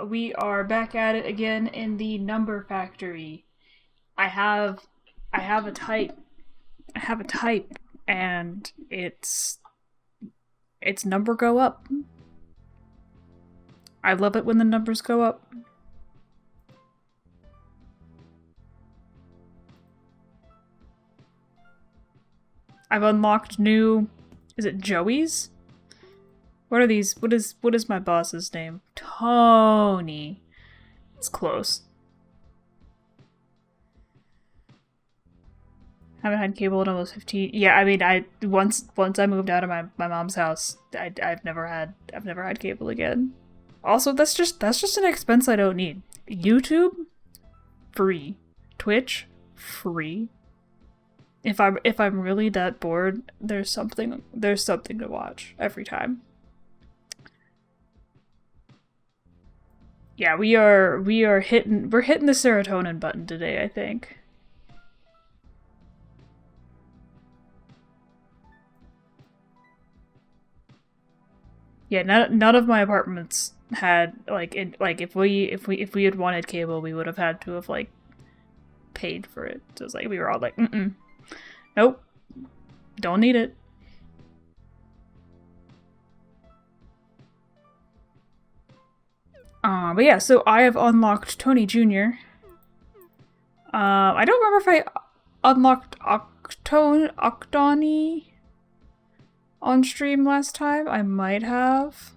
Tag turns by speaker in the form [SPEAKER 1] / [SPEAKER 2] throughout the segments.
[SPEAKER 1] We are back at it again in the number factory. I have I have a type. I have a type and its number go up. I love it when the numbers go up. I've unlocked new, is it Joey's? What are these? What is my boss's name? Tony. It's close. Haven't had cable in almost 15. Yeah, I mean, I once I moved out of my mom's house, I've never had cable again. Also, that's just an expense I don't need. YouTube, free. Twitch, free. If I'm really that bored, there's something to watch every time. Yeah, we're hitting the serotonin button today, I think. Yeah, none of my apartments had if we had wanted cable, we would have had to have like paid for it. So it's like we were all like, nope, don't need it. But yeah, so I have unlocked Tony Jr. I don't remember if I unlocked Octoni on stream last time. I might have.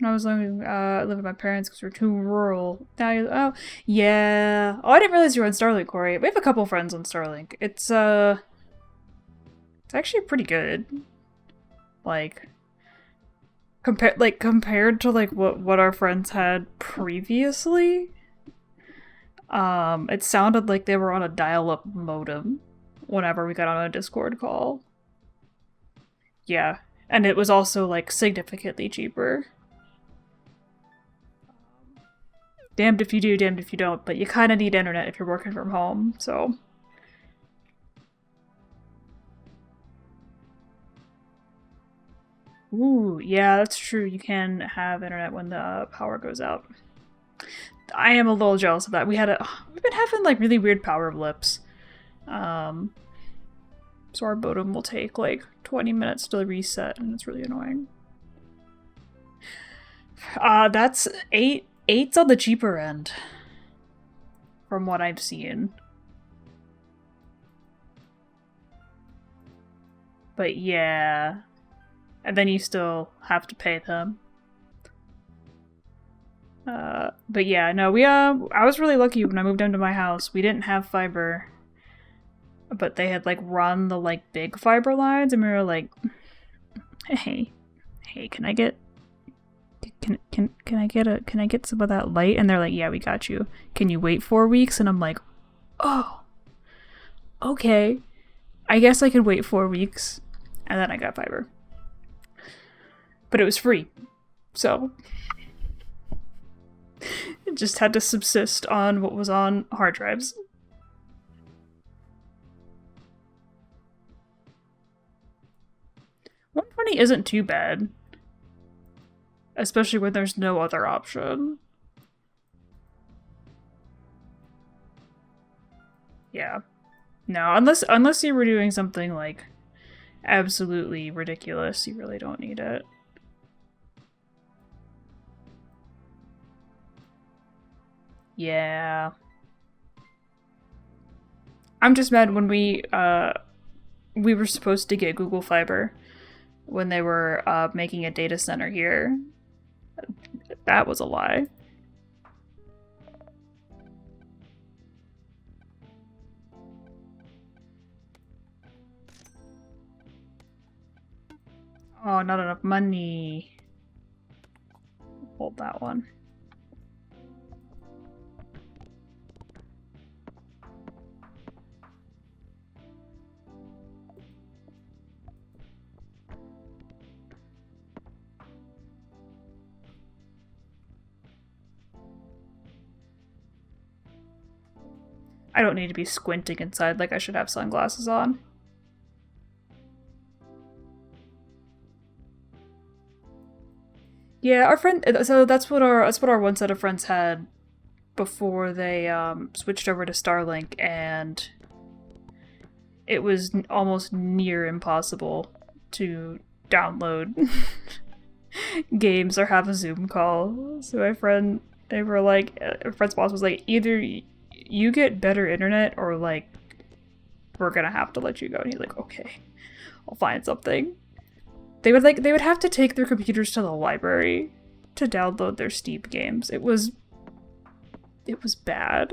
[SPEAKER 1] I was living with my parents because we're too rural. Now you, oh yeah. Oh, I didn't realize you were on Starlink, Corey. We have a couple friends on Starlink. It's actually pretty good. Like compared to like what our friends had previously. It sounded like they were on a dial-up modem whenever we got on a Discord call. Yeah, and it was also like significantly cheaper. Damned if you do, damned if you don't, but you kind of need internet if you're working from home, so. Ooh, yeah, that's true. You can have internet when the power goes out. I am a little jealous of that. We've been having like really weird power blips. So our modem will take like 20 minutes to reset, and it's really annoying. That's eight's on the cheaper end, from what I've seen. But yeah, and then you still have to pay them. But yeah, no, I was really lucky when I moved into my house. We didn't have fiber, but they had like run the like big fiber lines, and we were like, hey, can I get some of that light? And they're like, yeah, we got you. Can you wait 4 weeks? And I'm like, oh, okay. I guess I could wait 4 weeks. And then I got fiber. But it was free. So it just had to subsist on what was on hard drives. $120 isn't too bad. Especially when there's no other option. Yeah. No, unless you were doing something like absolutely ridiculous, you really don't need it. Yeah. I'm just mad when we were supposed to get Google Fiber when they were making a data center here. That was a lie. Oh, not enough money. Hold that one. I don't need to be squinting inside like I should have sunglasses on. Yeah, our friend. So that's what our one set of friends had before they switched over to Starlink, and it was almost near impossible to download games or have a Zoom call. So my friend, they were like, a friend's boss was like, either you get better internet or like we're gonna have to let you go. And he's like, okay, I'll find something. They would have to take their computers to the library to download their Steam games. It was bad.